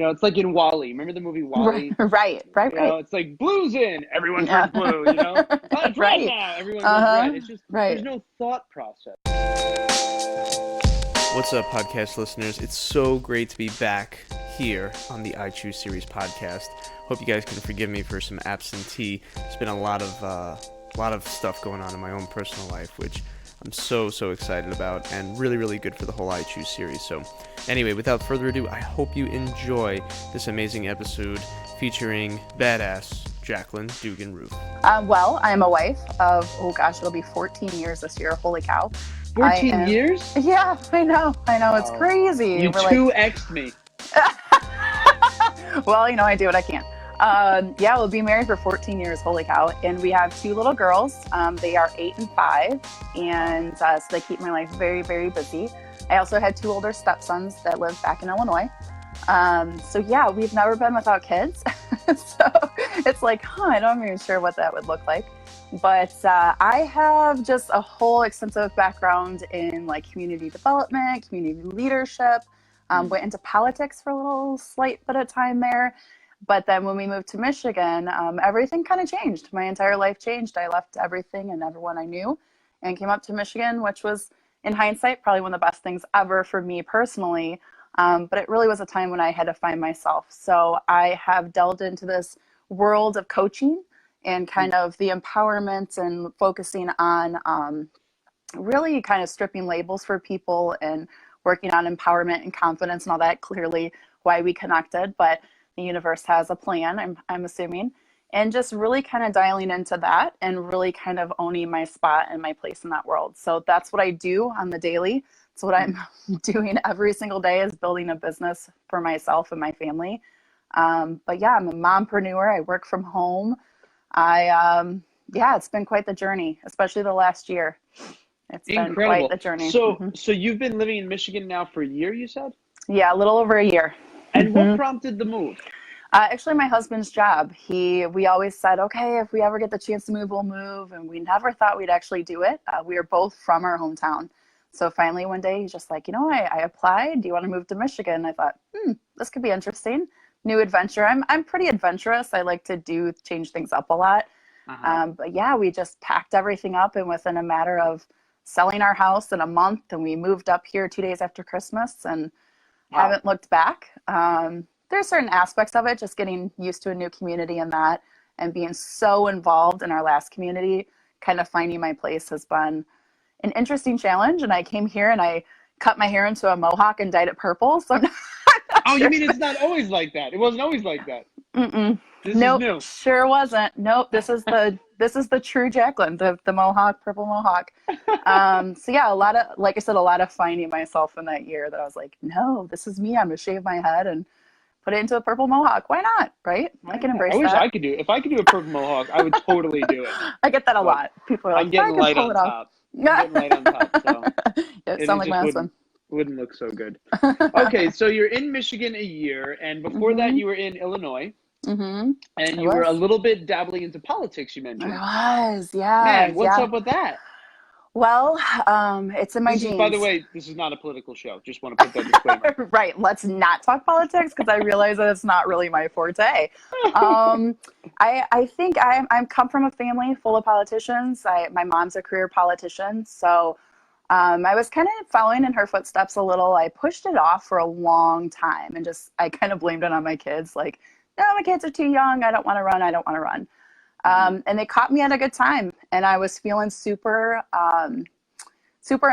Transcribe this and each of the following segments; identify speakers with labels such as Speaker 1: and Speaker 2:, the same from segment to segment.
Speaker 1: It's like in Wall-E. Remember the movie Wall-E?
Speaker 2: Right.
Speaker 1: It's like blue's in, everyone
Speaker 2: Yeah.
Speaker 1: turns blue, oh, it's red
Speaker 2: Right.
Speaker 1: now, everyone goes red. It's just, there's
Speaker 2: Right.
Speaker 1: no thought process. What's up, podcast listeners? It's so great to be back here on the I Choose Series podcast. Hope you guys can forgive me for some absentee. There's been a lot of stuff going on in my own personal life, which I'm so excited about, and really good for the whole I Choose series. So anyway, without further ado, I hope you enjoy this amazing episode featuring badass Jaclyn Dugan Roof.
Speaker 2: Well, I am a wife of, it'll be 14 years this year. Holy cow.
Speaker 1: 14 years?
Speaker 2: Yeah, I know. It's crazy.
Speaker 1: You 2x'd me.
Speaker 2: Well, I do what I can. We'll be married for 14 years. Holy cow. And we have 2 little girls. They are 8 and 5. And so they keep my life very, very busy. I also had 2 older stepsons that live back in Illinois. We've never been without kids. So it's like, I'm not even sure what that would look like. But I have just a whole extensive background in like community development, community leadership. Went into politics for a little slight bit of time there. But then when we moved to Michigan, everything kind of changed. My entire life changed. I left everything and everyone I knew and came up to Michigan, which was, in hindsight, probably one of the best things ever for me personally. But it really was a time when I had to find myself. So I have delved into this world of coaching and kind of the empowerment and focusing on really kind of stripping labels for people and working on empowerment and confidence and all that. Clearly why we connected, but the universe has a plan, I'm assuming, and just really kind of dialing into that and really kind of owning my spot and my place in that world. So that's what I do on the daily. It's what I'm doing every single day, is building a business for myself and my family. But yeah, I'm a mompreneur. I work from home. It's been quite the journey, especially the last year. It's been quite the journey.
Speaker 1: So you've been living in Michigan now for a year, you said?
Speaker 2: Yeah, a little over a year.
Speaker 1: And what prompted the move?
Speaker 2: Actually, my husband's job. We always said, okay, if we ever get the chance to move, we'll move. And we never thought we'd actually do it. We are both from our hometown. So finally one day he's just like, I applied. Do you want to move to Michigan? I thought, this could be interesting. New adventure. I'm pretty adventurous. I like to change things up a lot. But yeah, we just packed everything up, and within a matter of selling our house in a month, and we moved up here 2 days after Christmas, and haven't looked back. There's certain aspects of it, just getting used to a new community and that, and being so involved in our last community, kind of finding my place has been an interesting challenge. And I came here and I cut my hair into a mohawk and dyed it purple. So I'm not
Speaker 1: sure. You mean it's not always like that? It wasn't always like that.
Speaker 2: Nope,
Speaker 1: is new.
Speaker 2: Sure wasn't. Nope, this is the true Jaclyn, the mohawk, purple mohawk. A lot of, like I said, a lot of finding myself in that year that I was like, no, this is me. I'm gonna shave my head and put it into a purple mohawk. Why not? Right? I can embrace that.
Speaker 1: I wish I could do it. If I could do a purple mohawk, I would totally do it.
Speaker 2: I get that a lot. People are like,
Speaker 1: I'm getting light on top. So
Speaker 2: it sounds like my husband.
Speaker 1: Wouldn't look so good. Okay, so you're in Michigan a year, and before that you were in Illinois. And you were a little bit dabbling into politics, you mentioned.
Speaker 2: I was, yeah.
Speaker 1: Man, what's up with that?
Speaker 2: Well, it's in my genes.
Speaker 1: By the way, this is not a political show. Just want to put that disclaimer.
Speaker 2: Right. Let's not talk politics, because I realize that it's not really my forte. I think I'm come from a family full of politicians. My mom's a career politician, so I was kind of following in her footsteps a little. I pushed it off for a long time, and I kind of blamed it on my kids. Like, no, my kids are too young. I don't want to run. And they caught me at a good time, and I was feeling super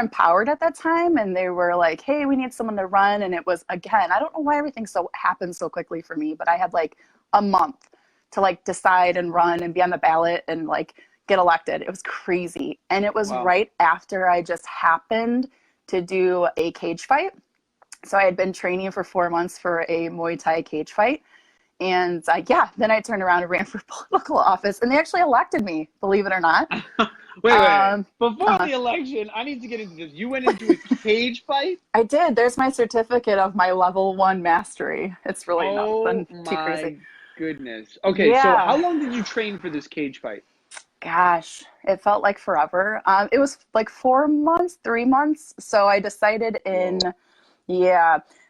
Speaker 2: empowered at that time. And they were like, hey, we need someone to run. And it was, again, I don't know why everything happened so quickly for me, but I had like a month to like decide and run and be on the ballot and like get elected. It was crazy. And it was right after I just happened to do a cage fight. So I had been training for 4 months for a Muay Thai cage fight. And then I turned around and ran for political office, and they actually elected me, believe it or not.
Speaker 1: Wait. Before the election, I need to get into this. You went into a cage fight?
Speaker 2: I did. There's my certificate of my level 1 mastery. It's really nothing too crazy.
Speaker 1: Oh my goodness. Okay, so how long did you train for this cage fight?
Speaker 2: Gosh, it felt like forever. It was like 4 months, 3 months. So I decided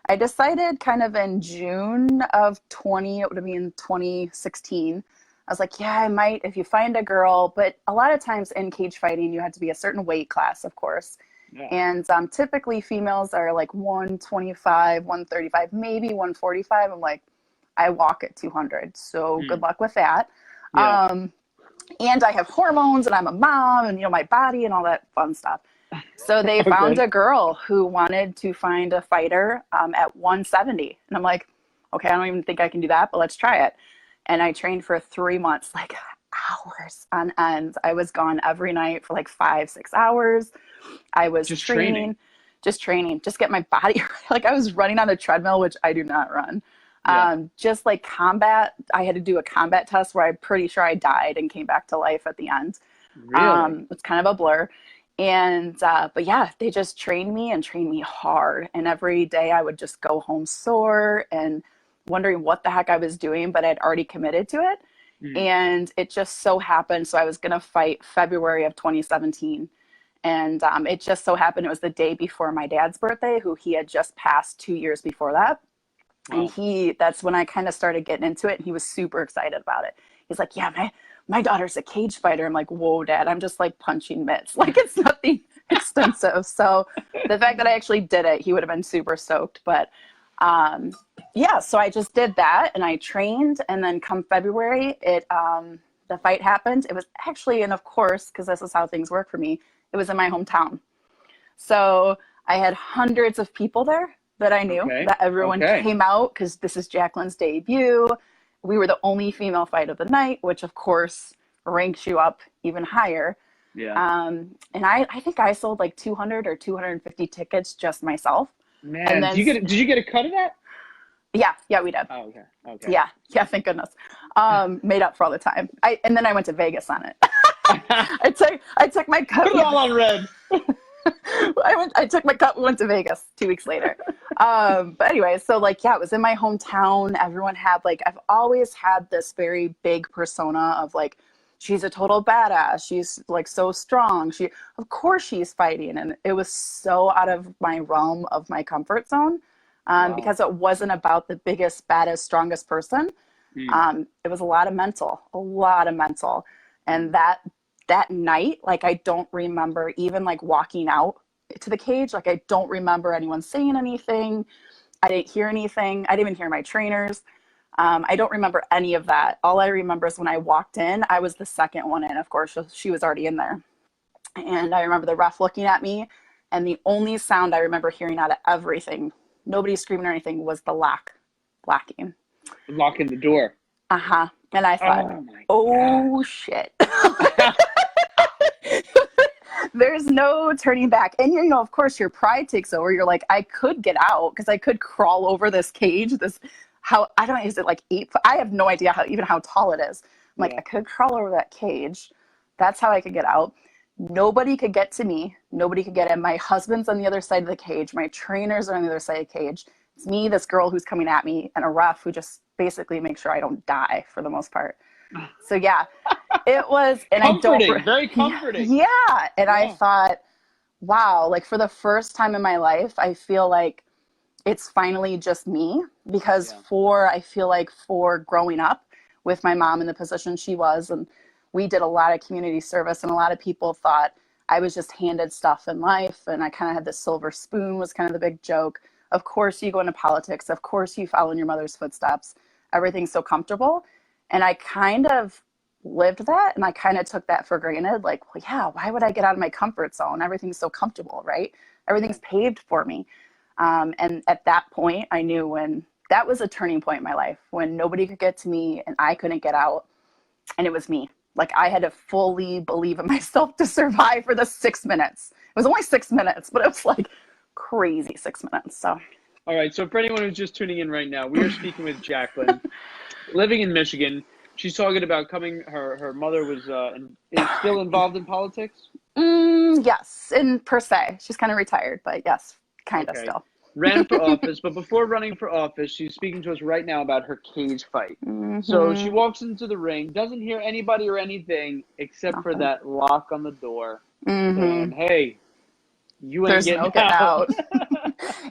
Speaker 2: I decided kind of in June of 20, it would have been 2016. I was like, yeah, I might if you find a girl. But a lot of times in cage fighting, you have to be a certain weight class, of course.
Speaker 3: Yeah.
Speaker 2: And typically females are like 125, 135, maybe 145. I'm like, I walk at 200. So good luck with that.
Speaker 3: Yeah.
Speaker 2: And I have hormones and I'm a mom and, my body and all that fun stuff. So they found a girl who wanted to find a fighter at 170. And I'm like, okay, I don't even think I can do that, but let's try it. And I trained for 3 months, like hours on end. I was gone every night for like 5-6 hours. I was just training, just get my body right. Like I was running on a treadmill, which I do not run.
Speaker 3: Yeah.
Speaker 2: Just like combat, I had to do a combat test where I'm pretty sure I died and came back to life at the end.
Speaker 3: Really?
Speaker 2: It's kind of a blur. And, but yeah, they just trained me hard. And every day I would just go home sore and wondering what the heck I was doing, but I'd already committed to it. And it just so happened. So I was going to fight February of 2017. And it just so happened it was the day before my dad's birthday, who he had just passed 2 years before that.
Speaker 3: Wow.
Speaker 2: And that's when I kind of started getting into it. And he was super excited about it. He's like, yeah, my daughter's a cage fighter. I'm like, whoa, Dad, I'm just like punching mitts. Like it's nothing extensive. So the fact that I actually did it, he would have been super stoked. But yeah, so I just did that and I trained. And then come February, the fight happened. It was actually, and of course, because this is how things work for me, it was in my hometown. So I had hundreds of people there that I knew, that everyone came out because this is Jaclyn's debut. We were the only female fight of the night, which of course ranks you up even higher.
Speaker 3: Yeah.
Speaker 2: And I think I sold like 200 or 250 tickets just myself.
Speaker 3: Man,
Speaker 2: and then,
Speaker 3: did you get a cut of that?
Speaker 2: Yeah, we did.
Speaker 3: Oh, okay.
Speaker 2: Yeah, thank goodness. Made up for all the time. And then I went to Vegas on it. I took my cut.
Speaker 3: Put it all on red.
Speaker 2: I took my cut. We went to Vegas 2 weeks later. But anyway, so like, yeah, it was in my hometown. Everyone had I've always had this very big persona of like, she's a total badass. She's like so strong. Of course she's fighting. And it was so out of my realm of my comfort zone. Because it wasn't about the biggest, baddest, strongest person. It was a lot of mental. And that night, like, I don't remember even like walking out to the cage. Like, I don't remember anyone saying anything. I didn't hear anything. I didn't even hear my trainers. I don't remember any of that. All I remember is when I walked in, I was the second one in. Of course, she was already in there. And I remember the ref looking at me, and the only sound I remember hearing out of everything, nobody screaming or anything, was the locking.
Speaker 3: Locking the door.
Speaker 2: Uh-huh. And I thought, oh shit. There's no turning back. And of course your pride takes over. You're like, I could get out because I could crawl over this cage. Is it like 8 foot? I have no idea how tall it is. I'm like, I could crawl over that cage. That's how I could get out. Nobody could get to me. Nobody could get in. My husband's on the other side of the cage. My trainers are on the other side of the cage. It's me, this girl who's coming at me, and a ref who just basically makes sure I don't die for the most part. So yeah, it was, and
Speaker 3: comforting, very comforting.
Speaker 2: Yeah, and I thought, wow, like for the first time in my life, I feel like it's finally just me, because I feel like for growing up with my mom in the position she was, and we did a lot of community service, and a lot of people thought I was just handed stuff in life, and I kind of had this silver spoon was kind of the big joke. Of course you go into politics. Of course you follow in your mother's footsteps. Everything's so comfortable. And I kind of lived that, and I kind of took that for granted. Like, well, yeah, why would I get out of my comfort zone? Everything's so comfortable, right? Everything's paved for me. And at that point, I knew that was a turning point in my life, when nobody could get to me and I couldn't get out. And it was me. Like, I had to fully believe in myself to survive for the 6 minutes. It was only 6 minutes, but it was like crazy 6 minutes. So.
Speaker 3: All right. So for anyone who's just tuning in right now, we are speaking with Jaclyn, living in Michigan. She's talking about her mother is still involved in politics?
Speaker 2: Yes, in per se. She's kind of retired, but yes, kind of still.
Speaker 3: Ran for office, but before running for office, she's speaking to us right now about her cage fight. So she walks into the ring, doesn't hear anybody or anything except for that lock on the door saying, hey, you ain't getting out.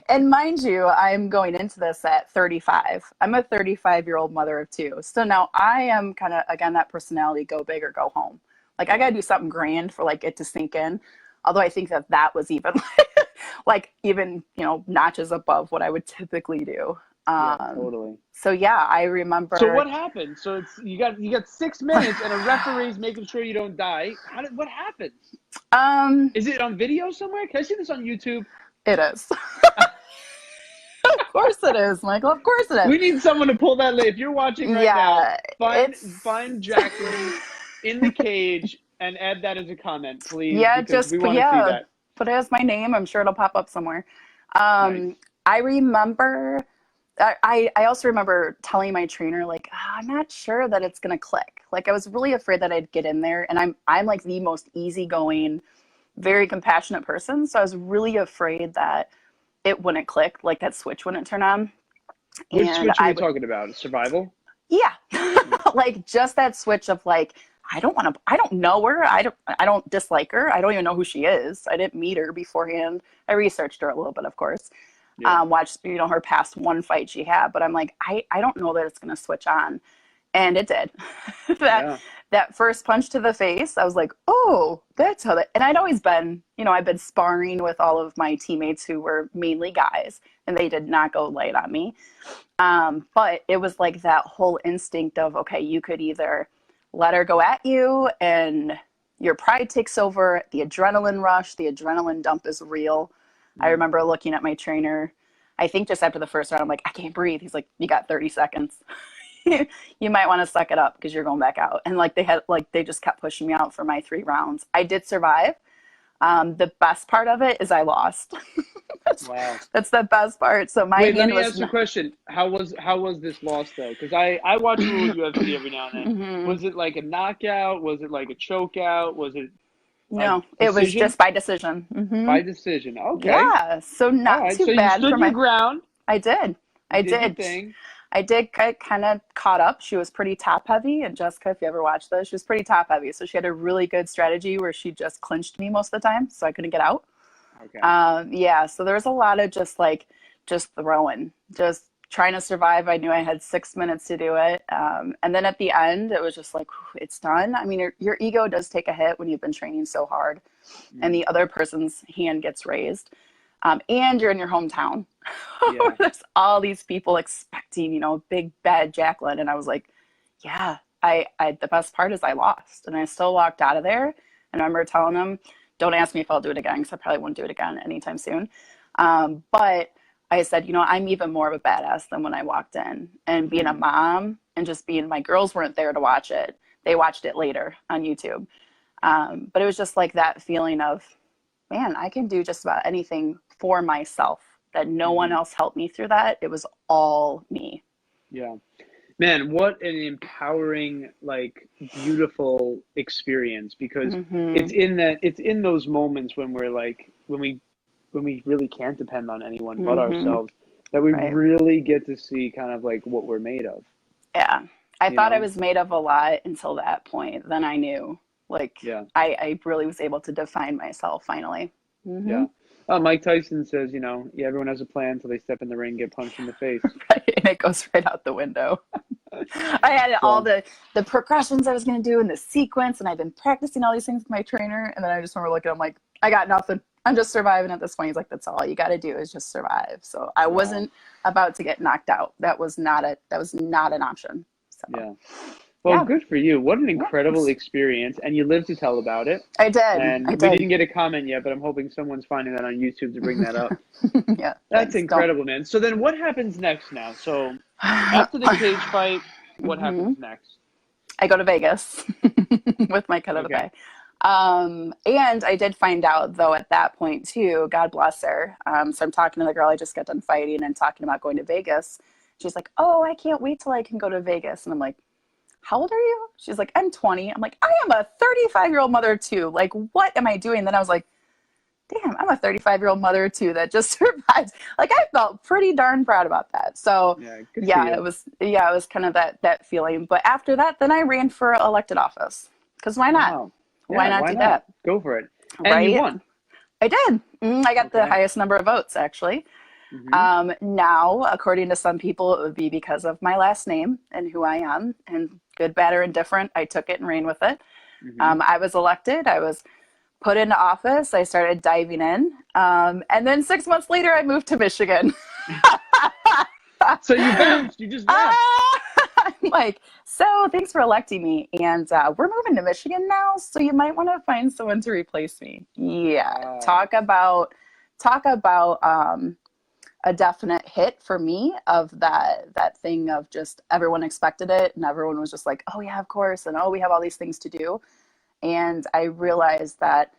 Speaker 2: And mind you, I'm going into this at 35. I'm a 35-year-old mother of two. So now I am kind of, again, that personality, go big or go home. Like I got to do something grand for like it to sink in. Although I think that was even like even, notches above what I would typically do.
Speaker 3: Yeah, totally.
Speaker 2: So yeah, I remember.
Speaker 3: So what happened? So it's you got 6 minutes and a referee's making sure you don't die. What happens? Is it on video somewhere? Can I see this on YouTube?
Speaker 2: It is. Of course it is, Michael. Of course it is.
Speaker 3: We need someone to pull that. If you're watching right now, find Jaclyn in the cage and add that as a comment, please.
Speaker 2: Yeah,
Speaker 3: we want to see that.
Speaker 2: Put it as my name. I'm sure it'll pop up somewhere.
Speaker 3: Nice.
Speaker 2: I remember. I also remember telling my trainer, like, I'm not sure that it's gonna click. Like, I was really afraid that I'd get in there, and I'm like the most easygoing, very compassionate person. So I was really afraid that it wouldn't click, like that switch wouldn't turn on.
Speaker 3: Which switch are you talking about? Survival?
Speaker 2: Yeah. Like just that switch of like, I don't know her. I don't dislike her. I don't even know who she is. I didn't meet her beforehand. I researched her a little bit, of course. Yeah. Watched, her past one fight she had, but I'm like, I don't know that it's going to switch on. And it did. That first punch to the face, I was like, oh, that's how that, and I'd always been, I've been sparring with all of my teammates who were mainly guys, and they did not go light on me. But it was like that whole instinct of, okay, you could either let her go at you and your pride takes over, the adrenaline rush, the adrenaline dump is real. I remember looking at my trainer, I think just after the first round, I'm like, I can't breathe. He's like, you got 30 seconds. You might want to suck it up because you're going back out. And they just kept pushing me out for my 3 rounds. I did survive. The best part of it is I lost. That's the best part. So
Speaker 3: let me ask you a question. How was this loss though? Because I watch UFC every now and then. Mm-hmm. Was it like a knockout? Was it like a chokeout? Was it?
Speaker 2: No, it was just by decision.
Speaker 3: Mm-hmm. By decision. Okay.
Speaker 2: Yeah. So not too bad.
Speaker 3: You stood your ground.
Speaker 2: I did. I did.
Speaker 3: Your thing.
Speaker 2: I did kind of caught up. She was pretty top heavy. And Jessica, if you ever watched this, she was pretty top heavy. So she had a really good strategy where she just clinched me most of the time. So I couldn't get out.
Speaker 3: Okay.
Speaker 2: So there was a lot of just throwing, just trying to survive. I knew I had 6 minutes to do it. And then at the end, it was just like, it's done. I mean, your ego does take a hit when you've been training so hard and the other person's hand gets raised. And you're in your hometown. Yeah. There's all these people expecting, big bad Jaclyn. And I was like, yeah, the best part is I lost. And I still walked out of there. And I remember telling them, don't ask me if I'll do it again, because I probably won't do it again anytime soon. But I said, I'm even more of a badass than when I walked in. And being a mom and just my girls weren't there to watch it. They watched it later on YouTube. But it was just like that feeling of, man, I can do just about anything for myself, that no one else helped me through that. It was all me. Yeah.
Speaker 3: Man, what an empowering, beautiful experience, because it's in those moments when we're when we really can't depend on anyone but ourselves, that we really get to see kind of what we're made of.
Speaker 2: Yeah. I thought I was made of a lot until that point. Then I knew. I really was able to define myself finally. Mm-hmm.
Speaker 3: Yeah. Mike Tyson says, everyone has a plan until they step in the ring and get punched in the face.
Speaker 2: Right, and it goes right out the window. I had all the progressions I was going to do in the sequence, and I've been practicing all these things with my trainer, and then I just remember looking, I'm like, I got nothing. I'm just surviving at this point. He's like, that's all you got to do is just survive. So I wasn't about to get knocked out. That was not an option. So.
Speaker 3: Yeah. Well, good for you. What an incredible experience. And you lived to tell about it.
Speaker 2: I did.
Speaker 3: And we didn't get a comment yet, but I'm hoping someone's finding that on YouTube to bring that up.
Speaker 2: Yeah.
Speaker 3: That's incredible, man. So then what happens next now? So after the cage fight, what happens next?
Speaker 2: I go to Vegas with my cut of the pay. And I did find out, though, at that point, too, God bless her. So I'm talking to the girl I just got done fighting and talking about going to Vegas. She's like, oh, I can't wait till I can go to Vegas. And I'm like, how old are you? She's like, I'm 20. I'm like, I am a 35-year-old mother too. Like, what am I doing? Then I was like, damn, I'm a 35-year-old mother too that just survived. Like, I felt pretty darn proud about that. So it was kind of that feeling. But after that, then I ran for elected office. Because why not?
Speaker 3: Wow.
Speaker 2: Why not do that?
Speaker 3: Go for it. And you won.
Speaker 2: I did. I got the highest number of votes, actually.
Speaker 3: Mm-hmm.
Speaker 2: Now, according to some people, it would be because of my last name and who I am, and good, bad, or indifferent, I took it and ran with it.
Speaker 3: Mm-hmm.
Speaker 2: I was elected. I was put into office. I started diving in. And then 6 months later, I moved to Michigan.
Speaker 3: So you bounced. You just left.
Speaker 2: I'm like, so thanks for electing me. And we're moving to Michigan now, so you might want to find someone to replace me. Yeah.
Speaker 3: Wow.
Speaker 2: Talk about a definite hit for me of that thing of just everyone expected it and everyone was just like, oh yeah, of course, and oh, we have all these things to do. And I realized that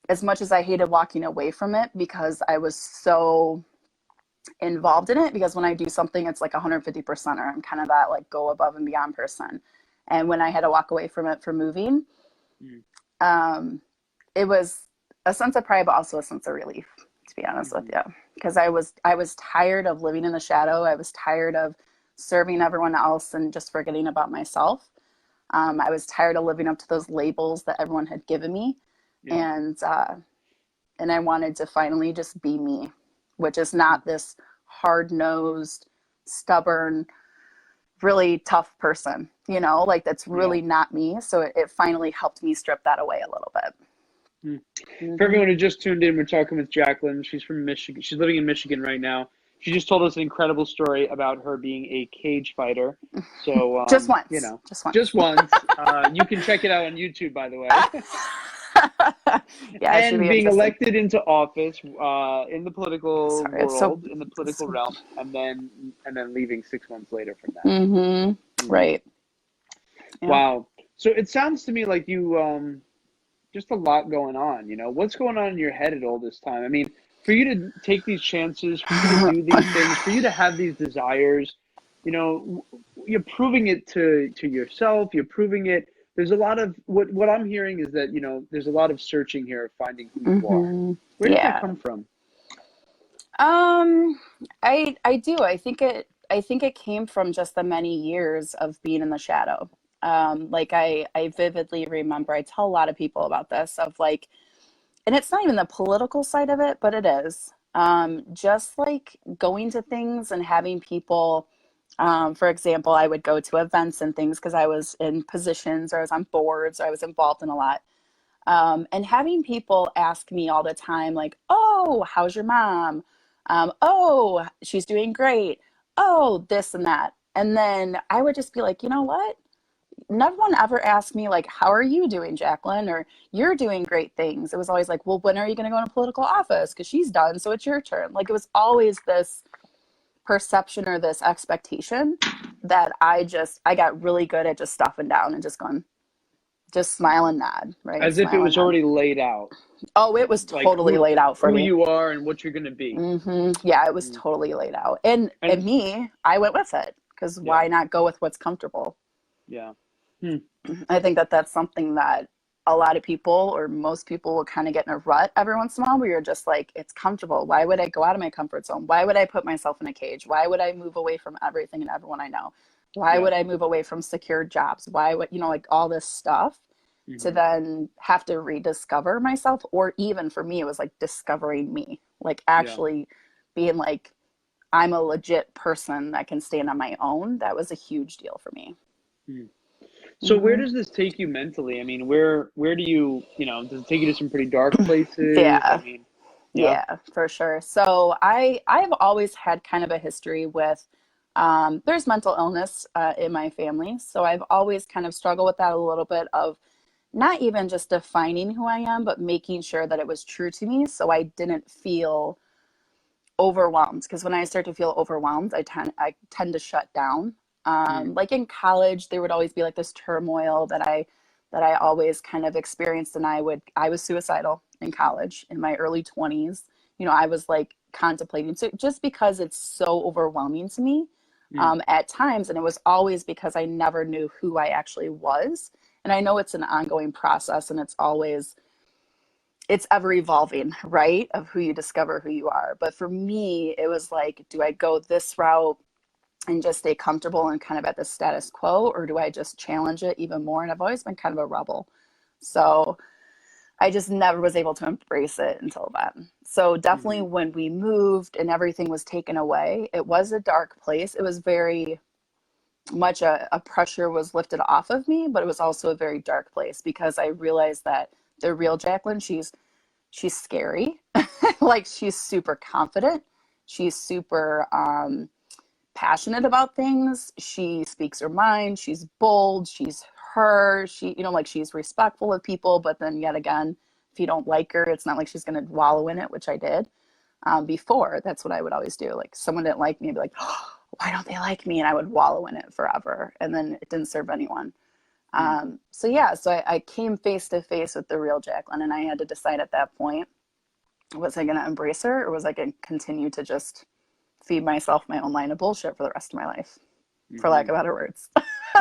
Speaker 2: as much as I hated walking away from it because I was so involved in it, because when I do something, it's like 150%, or I'm kind of that like go above and beyond person. And when I had to walk away from it for moving,
Speaker 3: Mm.
Speaker 2: it was a sense of pride, but also a sense of relief, to be honest with
Speaker 3: Mm-hmm.
Speaker 2: you, because I was tired of living in the shadow. I was tired of serving everyone else and just forgetting about myself. I was tired of living up to those labels that everyone had given me,
Speaker 3: Yeah.
Speaker 2: and I wanted to finally just be me, which is not this hard-nosed, stubborn, really tough person, like that's
Speaker 3: Yeah.
Speaker 2: really not me. So it finally helped me strip that away a little bit.
Speaker 3: Mm. For
Speaker 2: Hmm.
Speaker 3: everyone who just tuned in, we're talking with Jaclyn. She's from Michigan. She's living in Michigan right now. She just told us an incredible story about her being a cage fighter. So,
Speaker 2: Just
Speaker 3: you
Speaker 2: once,
Speaker 3: know,
Speaker 2: just once.
Speaker 3: just once. You can check it out on YouTube, by the way.
Speaker 2: Yeah, it should
Speaker 3: And
Speaker 2: be
Speaker 3: being
Speaker 2: interesting.
Speaker 3: elected into office in the political
Speaker 2: Sorry, it's so.
Speaker 3: world, in the
Speaker 2: It's
Speaker 3: political
Speaker 2: so
Speaker 3: realm, and then leaving 6 months later from that.
Speaker 2: mm-hmm.
Speaker 3: Mm.
Speaker 2: Right. Yeah.
Speaker 3: Wow. So it sounds to me like you just a lot going on. What's going on in your head at all this time? I mean, for you to take these chances, for you to do these things, for you to have these desires, you're proving it to yourself. You're proving it. There's a lot of what I'm hearing is that there's a lot of searching here of finding who you are.
Speaker 2: Hmm.
Speaker 3: Where does that
Speaker 2: Yeah.
Speaker 3: come from?
Speaker 2: Um, I do. I think it came from just the many years of being in the shadow. Like I vividly remember, I tell a lot of people about this, of like, and it's not even the political side of it, but it is. Just like going to things and having people, for example, I would go to events and things because I was in positions, or I was on boards, or I was involved in a lot. And having people ask me all the time, like, oh, how's your mom? Oh, she's doing great. Oh, this and that. And then I would just be like, you know what? No one ever asked me, like, how are you doing, Jaclyn? Or you're doing great things. It was always like, well, when are you going to go into political office? Because she's done, so it's your turn. Like, it was always this perception or this expectation that I got really good at just stuffing down and just going, just smile and nod, right?
Speaker 3: As if it
Speaker 2: Smile and
Speaker 3: was
Speaker 2: nod.
Speaker 3: already laid out,
Speaker 2: Oh, it was
Speaker 3: like
Speaker 2: totally laid out for
Speaker 3: who
Speaker 2: me.
Speaker 3: you are and what you're gonna be.
Speaker 2: Yeah, it was
Speaker 3: Mm.
Speaker 2: totally laid out. And
Speaker 3: And
Speaker 2: me, I went with it because
Speaker 3: yeah,
Speaker 2: why not go with what's comfortable?
Speaker 3: yeah. Hmm.
Speaker 2: I think that that's something that a lot of people, or most people, will kind of get in a rut every once in a while, where you're just like, it's comfortable. Why would I go out of my comfort zone? Why would I put myself in a cage? Why would I move away from everything and everyone I know? Why
Speaker 3: Yeah.
Speaker 2: would I move away from secure jobs? Why would, like all this stuff, to
Speaker 3: Hmm.
Speaker 2: then have to rediscover myself? Or even for me, it was like discovering me, like
Speaker 3: Yeah.
Speaker 2: actually being like, I'm a legit person that can stand on my own. That was a huge deal for me.
Speaker 3: Hmm. So where
Speaker 2: Hmm.
Speaker 3: does this take you mentally? I mean, where do does it take you to some pretty dark places? I
Speaker 2: Yeah.
Speaker 3: mean, yeah.
Speaker 2: Yeah, for sure. So I've always had kind of a history with there's mental illness in my family. So I've always kind of struggled with that a little bit, of not even just defining who I am, but making sure that it was true to me, so I didn't feel overwhelmed. Because when I start to feel overwhelmed, I tend to shut down.
Speaker 3: Mm.
Speaker 2: Like in college, there would always be like this turmoil that I always kind of experienced, and I was suicidal in college in my early 20s. I was like contemplating, so just because it's so overwhelming to me
Speaker 3: Mm.
Speaker 2: at times, and it was always because I never knew who I actually was. And I know it's an ongoing process, and it's ever evolving, right? Of who you discover who you are. But for me, it was like, do I go this route and just stay comfortable and kind of at the status quo, or do I just challenge it even more? And I've always been kind of a rebel. So I just never was able to embrace it until then. So definitely
Speaker 3: Hmm.
Speaker 2: when we moved and everything was taken away, it was a dark place. It was very much a pressure was lifted off of me, but it was also a very dark place because I realized that the real Jaclyn, she's scary. Like she's super confident. She's super passionate about things. She speaks her mind. She's bold. She's her. She, like she's respectful of people, but then yet again, if you don't like her, it's not like she's going to wallow in it, which I did before. That's what I would always do. Like someone didn't like me, I'd be like, oh, why don't they like me? And I would wallow in it forever. And then it didn't serve anyone. So yeah, so I came face to face with the real Jaclyn, and I had to decide at that point, was I going to embrace her or was I going to continue to just feed myself my own line of bullshit for the rest of my life, for lack of better words.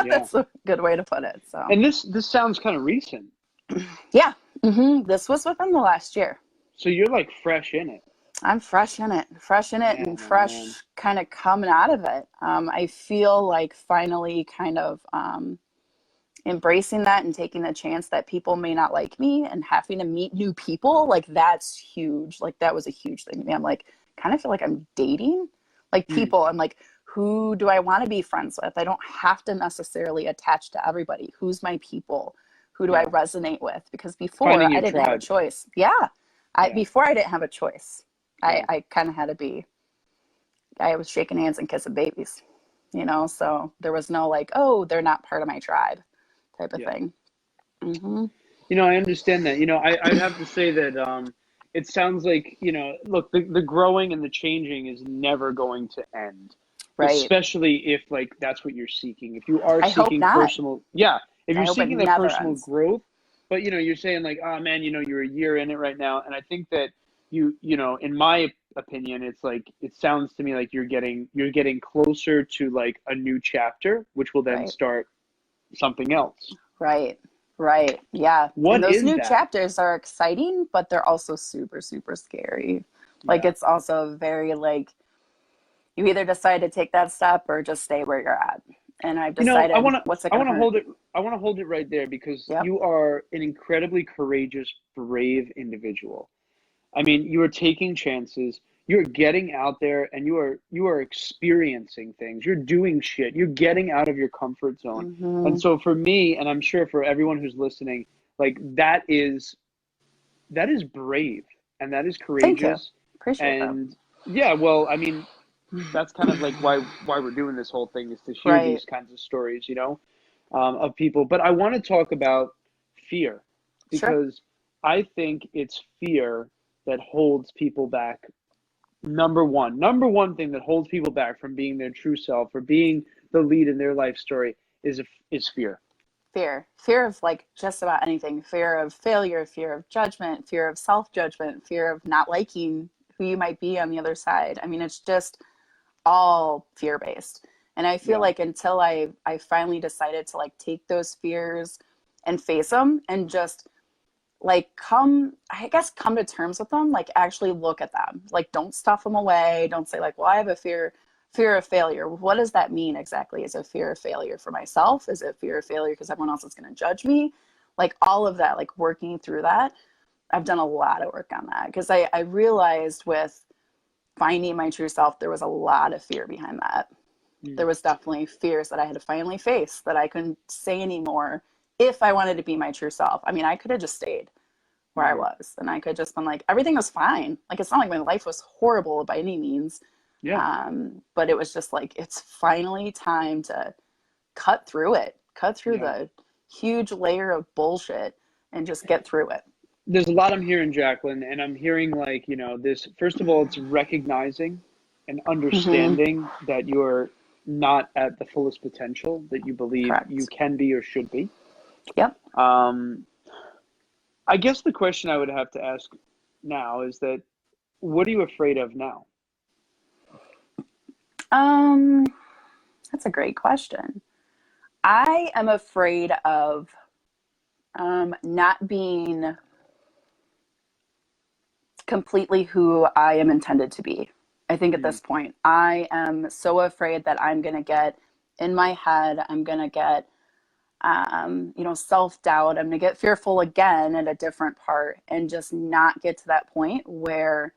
Speaker 3: Yeah.
Speaker 2: That's a good way to put it. So,
Speaker 3: And this sounds kind of recent.
Speaker 2: yeah, this was within the last year.
Speaker 3: So you're like fresh in it.
Speaker 2: I'm fresh in it,
Speaker 3: Man,
Speaker 2: and
Speaker 3: oh man.
Speaker 2: fresh kind of coming out of it. I feel like finally kind of embracing that and taking the chance that people may not like me and having to meet new people. Like that's huge. Like that was a huge thing to me. I'm like, kind of feel like I'm dating like people. I'm like, who do I want to be friends with? I don't have to necessarily attach to everybody. Who's my people? Who do I resonate with? Because before
Speaker 3: Finding your
Speaker 2: I didn't have a
Speaker 3: tribe.
Speaker 2: choice. Before I didn't have a choice. I kind of had to be, I was shaking hands and kissing babies, so there was no like, oh, they're not part of my tribe type of
Speaker 3: Yeah.
Speaker 2: thing. Hmm.
Speaker 3: I understand that. I'd have to say that it sounds like, look, the growing and the changing is never going to end,
Speaker 2: Right.
Speaker 3: especially if like that's what you're seeking. If you are
Speaker 2: I hope
Speaker 3: seeking
Speaker 2: not.
Speaker 3: personal, yeah, if
Speaker 2: I
Speaker 3: you're
Speaker 2: hope it
Speaker 3: seeking that
Speaker 2: never
Speaker 3: personal
Speaker 2: ends.
Speaker 3: growth, but you're saying like, oh man, you're a year in it right now, and I think that in my opinion, it's like it sounds to me like you're getting closer to like a new chapter, which will then
Speaker 2: Right.
Speaker 3: start something else.
Speaker 2: Right. Right. Yeah. And
Speaker 3: What
Speaker 2: those
Speaker 3: is
Speaker 2: new
Speaker 3: that?
Speaker 2: chapters are exciting, but they're also super, super scary. Like
Speaker 3: Yeah.
Speaker 2: it's also very like you either decide to take that step or just stay where you're at. And I've
Speaker 3: I
Speaker 2: decided
Speaker 3: want to
Speaker 2: what's it
Speaker 3: I
Speaker 2: gonna
Speaker 3: want to
Speaker 2: hurt?
Speaker 3: hold it I want to hold it right there because
Speaker 2: Yep.
Speaker 3: you are an incredibly courageous, brave individual. I mean, you are taking chances. You're getting out there and you are experiencing things. You're doing shit. You're getting out of your comfort zone. And
Speaker 2: Hmm.
Speaker 3: so for me, and I'm sure for everyone who's listening, like that is brave and that is
Speaker 2: Thank you.
Speaker 3: courageous.
Speaker 2: Appreciate that.
Speaker 3: And yeah, well, I mean, that's kind of like why we're doing this whole thing is to hear
Speaker 2: Right.
Speaker 3: these kinds of stories, of people. But I want to talk about fear
Speaker 2: Sure.
Speaker 3: because I think it's fear that holds people back. Number one thing that holds people back from being their true self or being the lead in their life story is fear.
Speaker 2: Fear of like just about anything, fear of failure, fear of judgment, fear of self-judgment, fear of not liking who you might be on the other side. I mean, it's just all fear based. And I feel
Speaker 3: Yeah.
Speaker 2: like until I finally decided to like take those fears and face them and just like come to terms with them, like actually look at them, like don't stuff them away, don't say like, well, I have a fear of failure. What does that mean exactly? Is it fear of failure for myself? Is it fear of failure because everyone else is going to judge me? Like all of that, like working through that, I've done a lot of work on that because I realized with finding my true self there was a lot of fear behind that.
Speaker 3: Mm.
Speaker 2: There was definitely fears that I had to finally face that I couldn't say anymore if I wanted to be my true self. I mean, I could have just stayed where I
Speaker 3: Mhm.
Speaker 2: was and I could just been like, everything was fine. Like, it's not like my life was horrible by any means.
Speaker 3: Yeah.
Speaker 2: But it was just like, it's finally time to cut through
Speaker 3: Yeah.
Speaker 2: the huge layer of bullshit and just get through it.
Speaker 3: There's a lot I'm hearing, Jaclyn, and I'm hearing like, this, first of all, it's recognizing and
Speaker 2: Hmm.
Speaker 3: understanding that you're not at the fullest potential that you believe you
Speaker 2: Correct.
Speaker 3: can be or should be.
Speaker 2: Yep.
Speaker 3: Um, I guess the question I would have to ask now is that what are you afraid of now?
Speaker 2: Um, that's a great question. I am afraid of not being completely who I am intended to be. I think at
Speaker 3: Mm,
Speaker 2: this point, I am so afraid that I'm going to get in my head. I'm going to get self-doubt. I'm going to get fearful again at a different part and just not get to that point where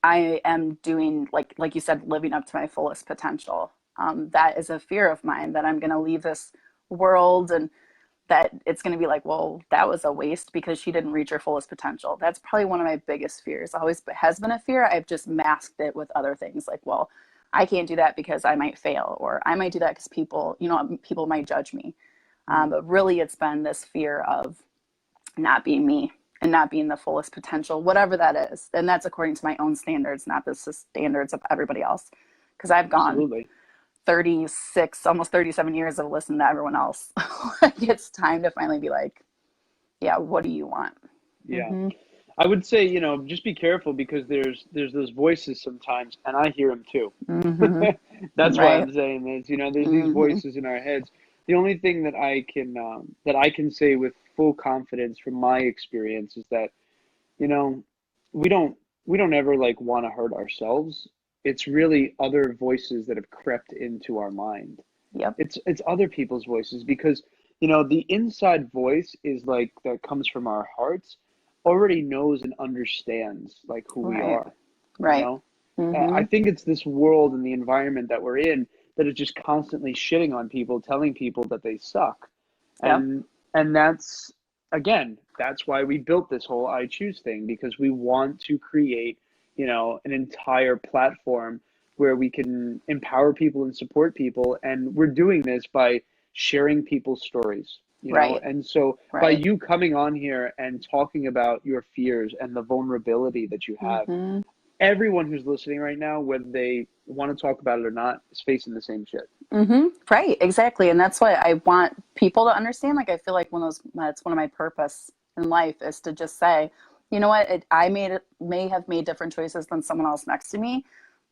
Speaker 2: I am doing, like you said, living up to my fullest potential. That is a fear of mine, that I'm going to leave this world and that it's going to be like, well, that was a waste because she didn't reach her fullest potential. That's probably one of my biggest fears. Always has been a fear. I've just masked it with other things like, well, I can't do that because I might fail, or I might do that because people might judge me. But really it's been this fear of not being me and not being the fullest potential, whatever that is. And that's according to my own standards, not the standards of everybody else. Because I've gone
Speaker 3: Absolutely.
Speaker 2: 36, almost 37 years of listening to everyone else. Like, it's time to finally be like, yeah, what do you want?
Speaker 3: Yeah.
Speaker 2: Mm-hmm.
Speaker 3: I would say, just be careful, because there's those voices sometimes, and I hear them too.
Speaker 2: Mm-hmm.
Speaker 3: That's why
Speaker 2: Right.
Speaker 3: I'm saying this. There's these
Speaker 2: Mm-hmm.
Speaker 3: voices in our heads. The only thing that I can say with full confidence from my experience is that, you know, we don't we don't ever like want to hurt ourselves. It's really other voices that have crept into our mind.
Speaker 2: Yep.
Speaker 3: It's other people's voices, because the inside voice is like that comes from our hearts, already knows and understands like who we
Speaker 2: Right.
Speaker 3: are, you
Speaker 2: Right.
Speaker 3: know? I
Speaker 2: Mm-hmm.
Speaker 3: think it's this world and the environment that we're in that is just constantly shitting on people, telling people that they suck.
Speaker 2: Yep.
Speaker 3: And that's why we built this whole I Choose thing, because we want to create, an entire platform where we can empower people and support people. And we're doing this by sharing people's stories,
Speaker 2: Right.
Speaker 3: and so by
Speaker 2: Right.
Speaker 3: you coming on here and talking about your fears and the vulnerability that you have,
Speaker 2: Mm-hmm.
Speaker 3: everyone who's listening right now, whether they want to talk about it or not, is facing the same shit.
Speaker 2: Mm-hmm. Right. Exactly. And that's what I want people to understand. Like, I feel like that's one of my purpose in life, is to just say, you know what, may have made different choices than someone else next to me,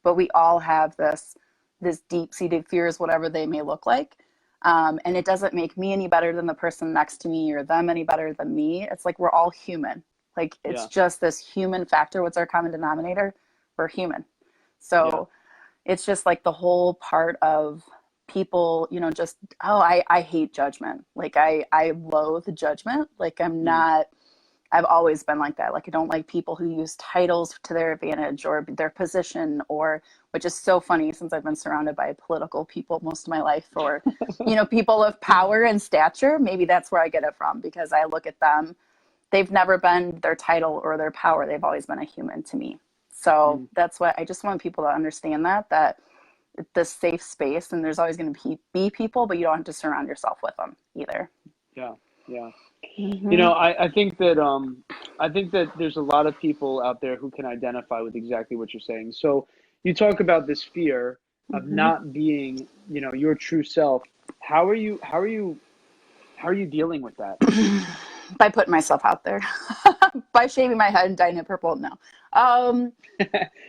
Speaker 2: but we all have this deep seated fears, whatever they may look like. And it doesn't make me any better than the person next to me or them any better than me. It's like, we're all human. Like, it's
Speaker 3: Yeah,
Speaker 2: just this human factor. What's our common denominator? We're human.
Speaker 3: yeah.
Speaker 2: So it's just like the whole part of people, just, oh, I hate judgment. Like, I loathe judgment. Like,
Speaker 3: Mm.
Speaker 2: I've always been like that. Like, I don't like people who use titles to their advantage or their position, or, which is so funny since I've been surrounded by political people most of my life, or, people of power and stature. Maybe that's where I get it from, because I look at them. They've never been their title or their power. They've always been a human to me. So
Speaker 3: Mm.
Speaker 2: that's what I just want people to understand, that this safe space, and there's always going to be people, but you don't have to surround yourself with them either.
Speaker 3: Yeah, yeah.
Speaker 2: Mm-hmm.
Speaker 3: I think that there's a lot of people out there who can identify with exactly what you're saying. So you talk about this fear of
Speaker 2: Mm-hmm.
Speaker 3: not being, your true self. How are you dealing with that?
Speaker 2: By putting myself out there, by shaving my head and dyeing it purple. No, um,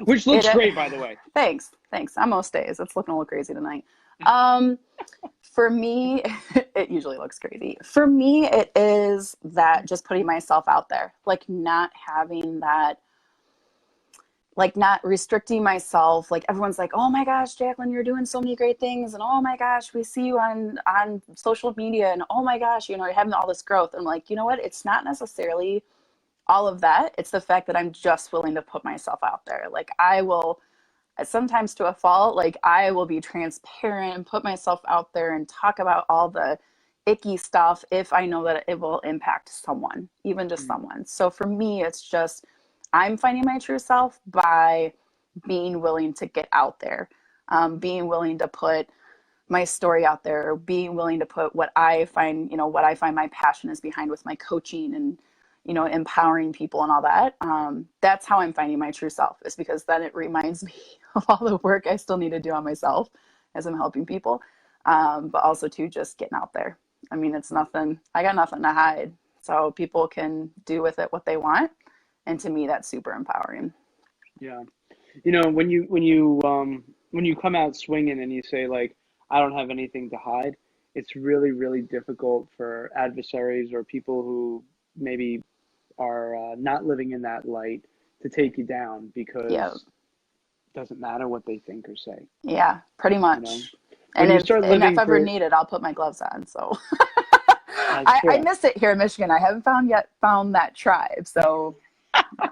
Speaker 3: Which
Speaker 2: it.
Speaker 3: looks great, by the way.
Speaker 2: Thanks. On most days, it's looking a little crazy tonight. For me, it usually looks crazy. For me, it is that just putting myself out there, like not having that, like not restricting myself. Like, everyone's like, oh my gosh, Jaclyn, you're doing so many great things, and oh my gosh, we see you on social media, and oh my gosh, you're having all this growth. I'm like, you know what? It's not necessarily all of that. It's the fact that I'm just willing to put myself out there. Like, I will, sometimes to a fault, like I will be transparent and put myself out there and talk about all the icky stuff if I know that it will impact someone, even just
Speaker 3: Mm.
Speaker 2: someone. So for me, it's just, I'm finding my true self by being willing to get out there, being willing to put my story out there, being willing to put what I find my passion is behind with my coaching and, empowering people and all that. That's how I'm finding my true self, is because then it reminds me of all the work I still need to do on myself as I'm helping people. But also too, just getting out there. I mean, it's nothing, I got nothing to hide. So people can do with it what they want. And to me, that's super empowering.
Speaker 3: Yeah. When you come out swinging and you say like, I don't have anything to hide, it's really, really difficult for adversaries or people who maybe are not living in that light to take you down,
Speaker 2: Yeah.
Speaker 3: because it doesn't matter what they think or say,
Speaker 2: Yeah, pretty
Speaker 3: you know?
Speaker 2: much.
Speaker 3: when
Speaker 2: And
Speaker 3: you
Speaker 2: if
Speaker 3: start
Speaker 2: and if
Speaker 3: living
Speaker 2: ever
Speaker 3: for,
Speaker 2: needed, I'll put my gloves on. So
Speaker 3: that's
Speaker 2: I
Speaker 3: true.
Speaker 2: miss it here in Michigan. I haven't found that tribe. So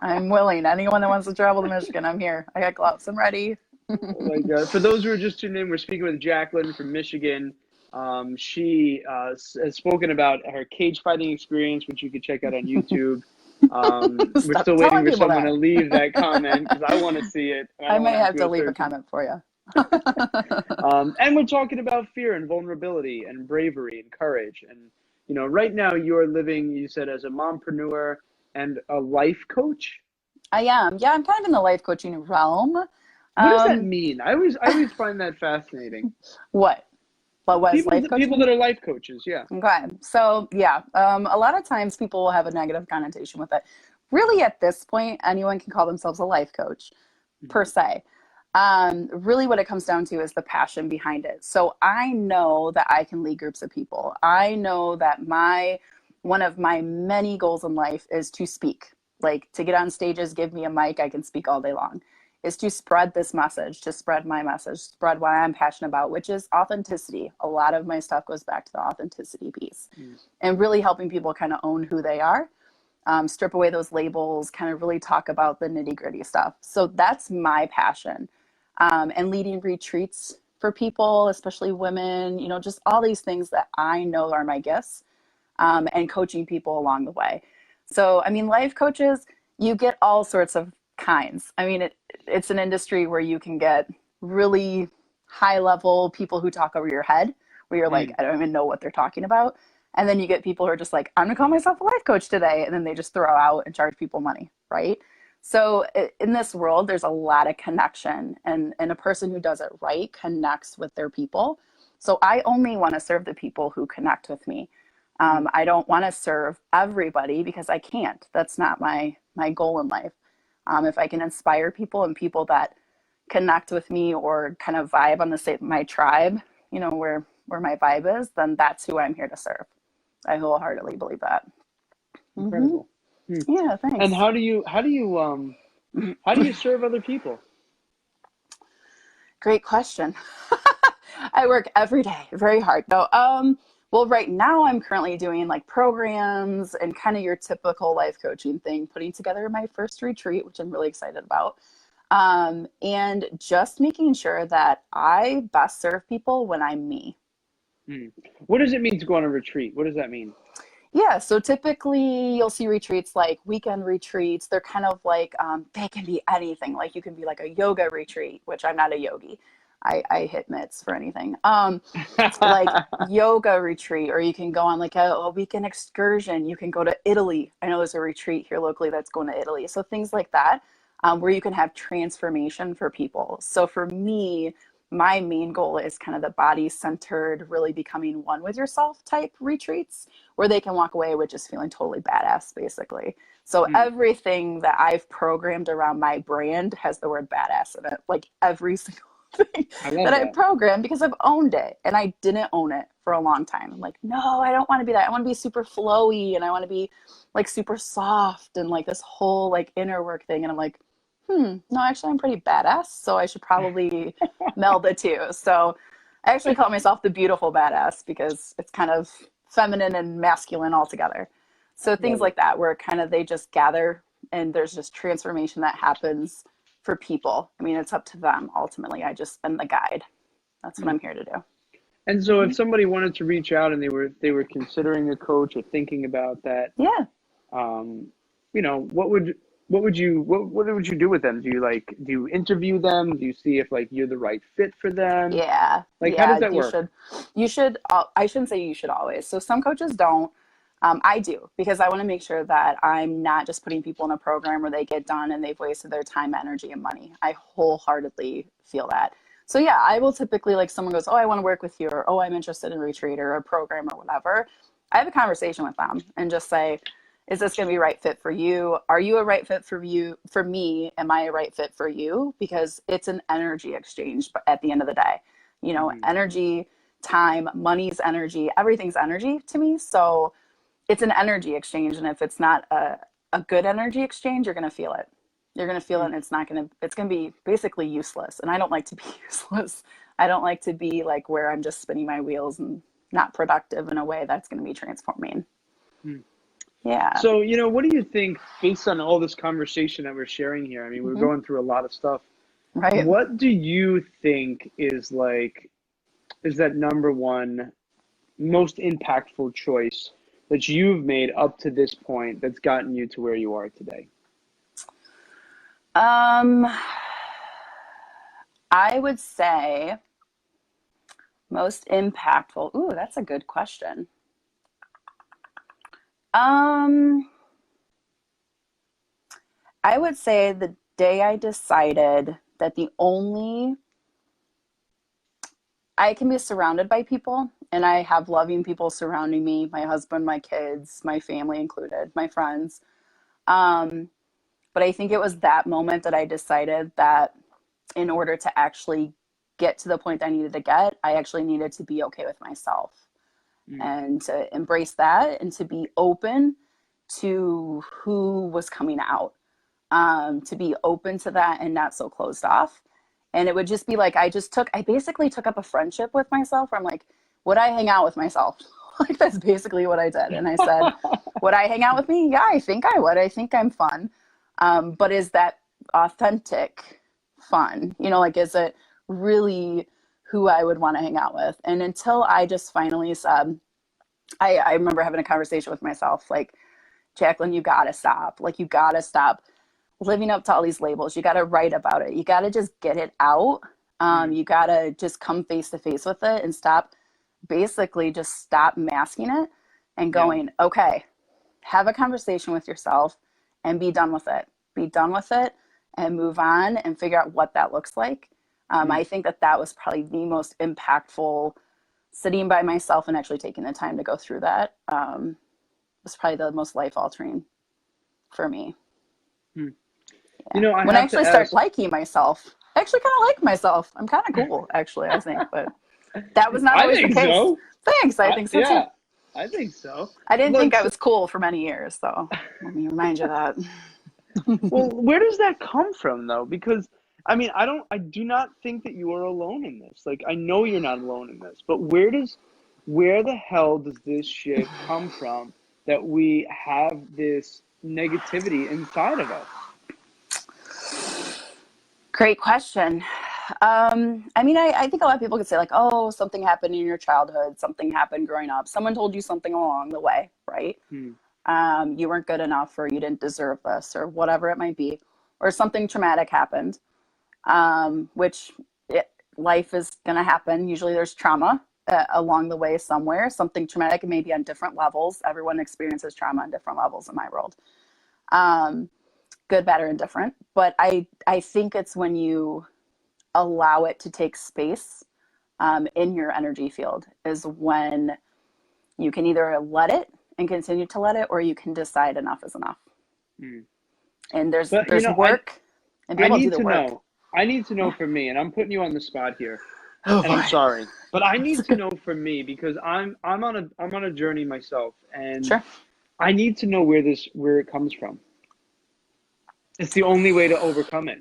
Speaker 2: I'm willing. Anyone that wants to travel to Michigan, I'm here. I got gloves. I'm ready.
Speaker 3: Oh my God. For those who are just tuning in, we're speaking with Jaclyn from Michigan. She has spoken about her cage fighting experience, which you can check out on YouTube. We're
Speaker 2: Stop
Speaker 3: still waiting
Speaker 2: telling
Speaker 3: for
Speaker 2: people
Speaker 3: someone
Speaker 2: that.
Speaker 3: to leave that comment because I want to see it. And I
Speaker 2: I
Speaker 3: don't want
Speaker 2: may
Speaker 3: to have
Speaker 2: have
Speaker 3: to
Speaker 2: to
Speaker 3: go
Speaker 2: leave a
Speaker 3: searching.
Speaker 2: comment for you.
Speaker 3: And we're talking about fear and vulnerability and bravery and courage. And, right now you're living, you said, as a mompreneur and a life coach.
Speaker 2: I am. Yeah, I'm kind of in the life coaching realm.
Speaker 3: What does that
Speaker 2: Um,
Speaker 3: mean? I always find that fascinating.
Speaker 2: what? What was
Speaker 3: People
Speaker 2: life
Speaker 3: that people
Speaker 2: coaching?
Speaker 3: that are life coaches, yeah.
Speaker 2: Okay. So yeah, a lot of times people will have a negative connotation with it. Really, at this point, anyone can call themselves a life coach, per
Speaker 3: Mhm.
Speaker 2: se. Really, what it comes down to is the passion behind it. So I know that I can lead groups of people. I know that one of my many goals in life is to speak, like to get on stages, give me a mic, I can speak all day long. Is to spread this message, to spread my message, spread what I'm passionate about, which is authenticity. A lot of my stuff goes back to the authenticity piece
Speaker 3: Mm.
Speaker 2: and really helping people kind of own who they are, strip away those labels, kind of really talk about the nitty gritty stuff. So that's my passion. And leading retreats for people, especially women, just all these things that I know are my gifts, and coaching people along the way. So, I mean, life coaches, you get all sorts of kinds. I mean, it's an industry where you can get really high level people who talk over your head, where you're like,
Speaker 3: Mm.
Speaker 2: I don't even know what they're talking about. And then you get people who are just like, I'm gonna call myself a life coach today. And then they just throw out and charge people money, right? So in this world, there's a lot of connection, and a person who does it right connects with their people. So I only want to serve the people who connect with me.
Speaker 3: Mm.
Speaker 2: I don't want to serve everybody because I can't. That's not my goal in life. If I can inspire people and people that connect with me or kind of vibe on the same my tribe, where my vibe is, then that's who I'm here to serve. I wholeheartedly believe that. Hmm.
Speaker 3: Incredible. Mm.
Speaker 2: Yeah,
Speaker 3: And
Speaker 2: thanks.
Speaker 3: how do you serve other people?
Speaker 2: Great question. I work every day, very hard. No, well, right now I'm currently doing like programs and kind of your typical life coaching thing, putting together my first retreat, which I'm really excited about. And just making sure that I best serve people when I'm me.
Speaker 3: Mm. What does it mean to go on a retreat? What does that mean?
Speaker 2: Yeah, so typically you'll see retreats like weekend retreats. They're kind of like, they can be anything. Like you can be like a yoga retreat, which I'm not a yogi. I hit mitts for anything. Like yoga retreat, or you can go on like a weekend excursion. You can go to Italy. I know there's a retreat here locally that's going to Italy. So things like that, where you can have transformation for people. So for me, my main goal is kind of the body centered, really becoming one with yourself type retreats where they can walk away with just feeling totally badass, basically. So
Speaker 3: Mm.
Speaker 2: everything that I've programmed around my brand has the word badass in it, like every single thing
Speaker 3: I
Speaker 2: that
Speaker 3: love
Speaker 2: I
Speaker 3: that.
Speaker 2: programmed, because I've owned it and I didn't own it for a long time. I'm like, no, I don't want to be that. I want to be super flowy and I want to be like super soft and like this whole like inner work thing. And I'm like, no, actually, I'm pretty badass. So I should probably meld the two. So I actually call myself the beautiful badass because it's kind of feminine and masculine all together. So things
Speaker 3: Love it.
Speaker 2: like that, where kind of they just gather and there's just transformation that happens for people. I mean, it's up to them ultimately. I just am the guide. That's what
Speaker 3: Mm.
Speaker 2: I'm here to do.
Speaker 3: And so
Speaker 2: Hmm.
Speaker 3: if somebody wanted to reach out and they were considering a coach or thinking about that,
Speaker 2: Yeah.
Speaker 3: um, what would you do with them? Do you interview them? Do you see if like you're the right fit for them?
Speaker 2: Yeah.
Speaker 3: Like how does
Speaker 2: Yeah.
Speaker 3: that
Speaker 2: You
Speaker 3: work?
Speaker 2: should, I shouldn't say you should always. So some coaches don't. I do, because I want to make sure that I'm not just putting people in a program where they get done and they've wasted their time, energy, and money. I wholeheartedly feel that. So yeah, I will typically, like, someone goes, oh, I want to work with you, or oh, I'm interested in retreat or a program or whatever. I have a conversation with them and just say, is this going to be a right fit for you? Are you a right fit for me? Am I a right fit for you? Because it's an energy exchange at the end of the day.
Speaker 3: Hmm.
Speaker 2: Energy, time, money's energy, everything's energy to me. So it's an energy exchange, and if it's not a good energy exchange, you're going to feel it. You're going to feel it, and it's not going to, it's going to be basically useless, and I don't like to be useless. I don't like to be like where I'm just spinning my wheels and not productive in a way that's going to be transforming. Yeah.
Speaker 3: So, what do you think, based on all this conversation that we're sharing here? I mean, we're going through a lot of stuff.
Speaker 2: Right.
Speaker 3: What do you think is that number one most impactful choice that you've made up to this point that's gotten you to where you are today?
Speaker 2: I would say most impactful. Ooh, that's a good question. I would say the day I decided that I can be surrounded by people, and I have loving people surrounding me, my husband, my kids, my family included, my friends. But I think it was that moment that I decided that in order to actually get to the point I needed to get, I actually needed to be okay with myself and to embrace that and to be open to who was coming out, to be open to that and not so closed off. And it would just be like, I basically took up a friendship with myself where I'm like, would I hang out with myself? Like, that's basically what I did. And I said, would I hang out with me? Yeah, I think I would. I think I'm fun. But is that authentic fun? Like, is it really who I would want to hang out with? And until I just finally said, I remember having a conversation with myself, like, Jaclyn, you got to stop. Like, you got to stop living up to all these labels. You got to write about it. You got to just get it out. You got to just come face to face with it and stop masking it and going, okay, have a conversation with yourself and be done with it. Be done with it and move on and figure out what that looks like. I think that was probably the most impactful, sitting by myself and actually taking the time to go through that was probably the most life-altering for me. Yeah. When I actually start liking myself, I actually kind of like myself. I'm kind of cool, actually, I think. But that was not always the case. So. Thanks. I think so, too.
Speaker 3: I think so.
Speaker 2: I didn't think I was cool for many years, so let me remind you of that.
Speaker 3: Well, where does that come from, though? Because, I mean, I do not think that you are alone in this. Like, I know you're not alone in this, but where the hell does this shit come from that we have this negativity inside of us?
Speaker 2: Great question. I mean, I think a lot of people could say, like, oh, something happened in your childhood, something happened growing up, someone told you something along the way, right? You weren't good enough, or you didn't deserve this, or whatever it might be, or something traumatic happened, which life is going to happen. Usually there's trauma along the way somewhere, something traumatic, and maybe on different levels. Everyone experiences trauma on different levels in my world. Good, bad, or indifferent. But I think it's when you allow it to take space in your energy field is when you can either let it and continue to let it, or you can decide enough is enough. And there's work, and be able to do the work.
Speaker 3: I need to know for me, and I'm putting you on the spot here, and I'm sorry, but I need to know for me because I'm on a journey myself, and
Speaker 2: sure.
Speaker 3: I need to know where it comes from. It's the only way to overcome it,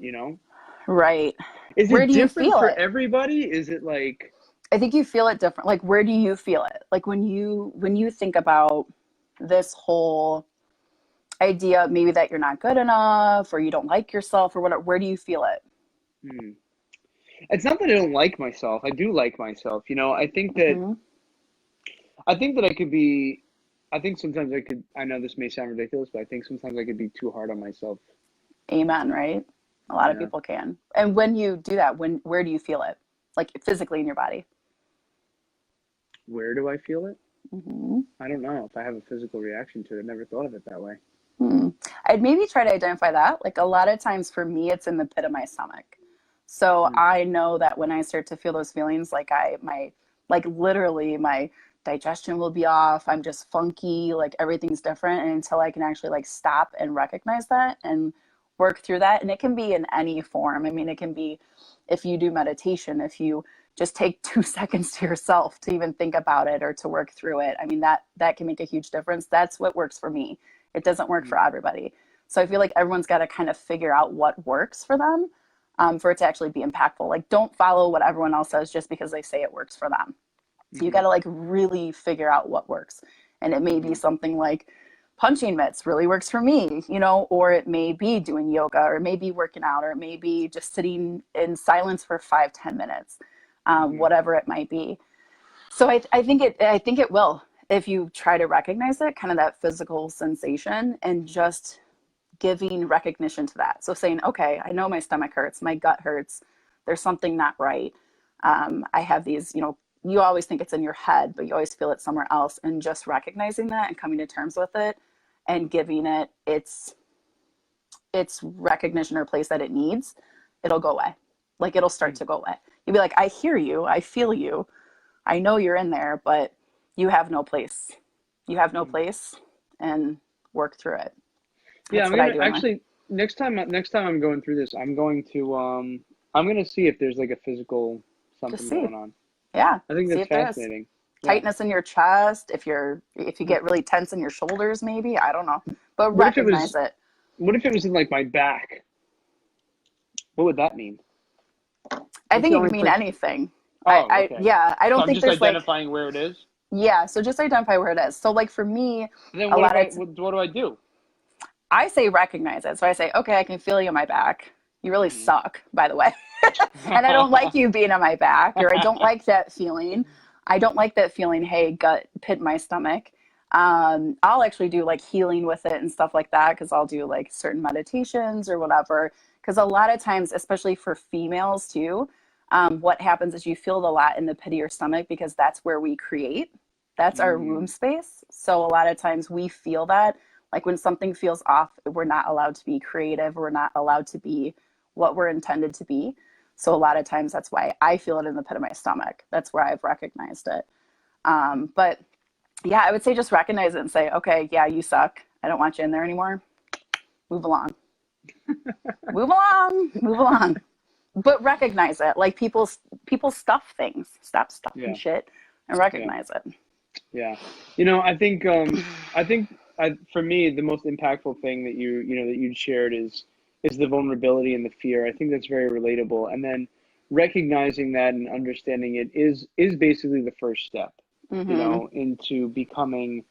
Speaker 3: Right. Is it different for everybody? Is it like...
Speaker 2: I think you feel it different. Like, where do you feel it? Like, when you think about this whole idea, maybe that you're not good enough or you don't like yourself or whatever, where do you feel it?
Speaker 3: It's not that I don't like myself. I do like myself. I think that I could be... I think sometimes I know this may sound ridiculous, but I think sometimes I could be too hard on myself.
Speaker 2: Amen, right? A lot of people can. And when you do that, where do you feel it? Like, physically in your body?
Speaker 3: Where do I feel it? I don't know if I have a physical reaction to it. I never thought of it that way.
Speaker 2: I'd maybe try to identify that. Like, a lot of times for me, it's in the pit of my stomach. So I know that when I start to feel those feelings, like literally my digestion will be off. I'm just funky, like everything's different. And until I can actually like stop and recognize that and work through that. And it can be in any form. I mean, it can be if you do meditation, if you just take 2 seconds to yourself to even think about it or to work through it. I mean, that can make a huge difference. That's what works for me. It doesn't work for everybody. So I feel like everyone's got to kind of figure out what works for them. for it to actually be impactful. Like, don't follow what everyone else says just because they say it works for them. So you got to like really figure out what works. And it may be something like punching mitts really works for me, you know, or it may be doing yoga, or it may be working out, or it may be just sitting in silence for 5-10 minutes, whatever it might be. So I think it will, if you try to recognize it, kind of that physical sensation, and just giving recognition to that. So saying, okay, I know my stomach hurts, my gut hurts, there's something not right. I have these, you know, you always think it's in your head, but you always feel it somewhere else. And just recognizing that and coming to terms with it and giving it its recognition or place that it needs, it'll go away. Like, it'll start to go away. You'll be like, I hear you, I feel you, I know you're in there, but you have no place. You have no place, and work through it.
Speaker 3: Yeah, I'm gonna actually next time I'm going through this, I'm gonna see if there's like a physical something going on.
Speaker 2: Yeah,
Speaker 3: I think that's fascinating.
Speaker 2: Tightness in your chest, if you get really tense in your shoulders, maybe, I don't know, but recognize it.
Speaker 3: What if it was in like my back? What would that mean?
Speaker 2: I think it could mean anything.
Speaker 3: Oh, okay.
Speaker 2: I don't think
Speaker 3: just
Speaker 2: there's
Speaker 3: identifying where it is.
Speaker 2: Yeah, so just identify where it is. So like for me,
Speaker 3: then what do I do?
Speaker 2: I say recognize it. So I say, okay, I can feel you in my back. You really suck, by the way. And I don't like you being on my back, or I don't like that feeling. I don't like that feeling, hey, gut, pit in my stomach. I'll actually do like healing with it and stuff like that, because I'll do like certain meditations or whatever. Because a lot of times, especially for females too, what happens is you feel a lot in the pit of your stomach, because that's where we create. That's our womb space. So a lot of times we feel that. Like when something feels off, we're not allowed to be creative. We're not allowed to be what we're intended to be. So a lot of times that's why I feel it in the pit of my stomach. That's where I've recognized it. But yeah, I would say just recognize it and say, okay, yeah, you suck. I don't want you in there anymore. Move along. Move along. But recognize it. Like people stuff things. Stop stuffing shit and recognize it.
Speaker 3: Yeah. You know, I think for me, the most impactful thing that you shared is the vulnerability and the fear. I think that's very relatable. And then recognizing that and understanding it is basically the first step, you know, into becoming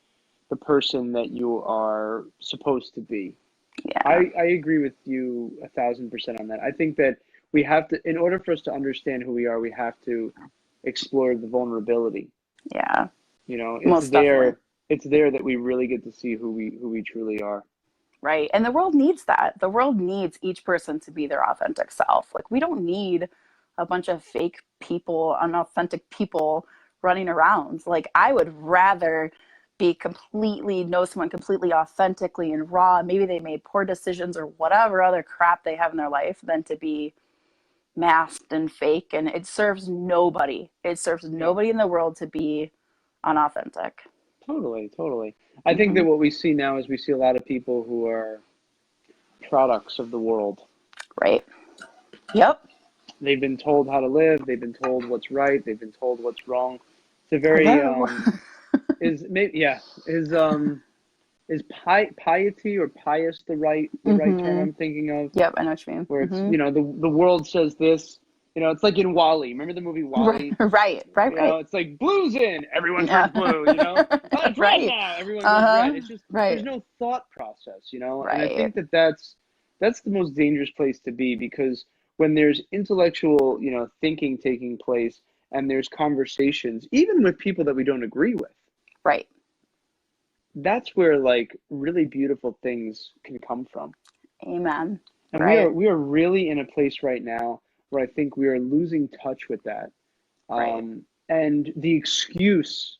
Speaker 3: the person that you are supposed to be.
Speaker 2: Yeah.
Speaker 3: I agree with you 1,000% on that. I think that we have to, in order for us to understand who we are, we have to explore the vulnerability.
Speaker 2: Yeah.
Speaker 3: You know,
Speaker 2: Definitely.
Speaker 3: It's there that we really get to see who we truly are.
Speaker 2: Right. And the world needs that. The world needs each person to be their authentic self. Like, we don't need a bunch of fake people, unauthentic people running around. Like, I would rather know someone completely authentically and raw. Maybe they made poor decisions or whatever other crap they have in their life, than to be masked and fake. And it serves nobody. It serves nobody in the world to be unauthentic.
Speaker 3: Totally. I think that what we see now is we see a lot of people who are products of the world.
Speaker 2: Right. Yep.
Speaker 3: They've been told how to live. They've been told what's right. They've been told what's wrong. It's a very is piety or pious the right term I'm thinking of?
Speaker 2: Yep, I know what you mean.
Speaker 3: Where it's you know, the world says this. You know, it's like in WALL-E. Remember the movie WALL-E?
Speaker 2: Right.
Speaker 3: You know, it's like blue's in, everyone turns blue. You know, it's red now, everyone goes red. It's just there's no thought process. You know, and I think that's the most dangerous place to be, because when there's intellectual, you know, thinking taking place, and there's conversations, even with people that we don't agree with.
Speaker 2: Right.
Speaker 3: That's where like really beautiful things can come from.
Speaker 2: Amen.
Speaker 3: And we are really in a place right now where I think we are losing touch with that. And the excuse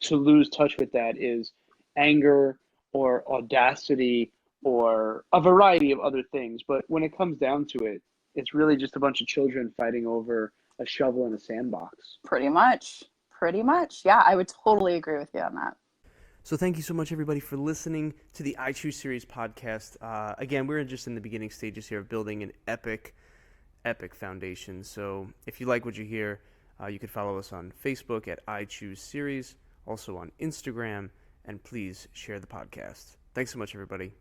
Speaker 3: to lose touch with that is anger or audacity or a variety of other things. But when it comes down to it, it's really just a bunch of children fighting over a shovel in a sandbox.
Speaker 2: Pretty much. Yeah, I would totally agree with you on that.
Speaker 1: So thank you so much, everybody, for listening to the I Choose Series podcast. Again, we're just in the beginning stages here of building an epic foundation. So if you like what you hear, you can follow us on Facebook at I Choose Series, also on Instagram, and please share the podcast. Thanks so much, everybody.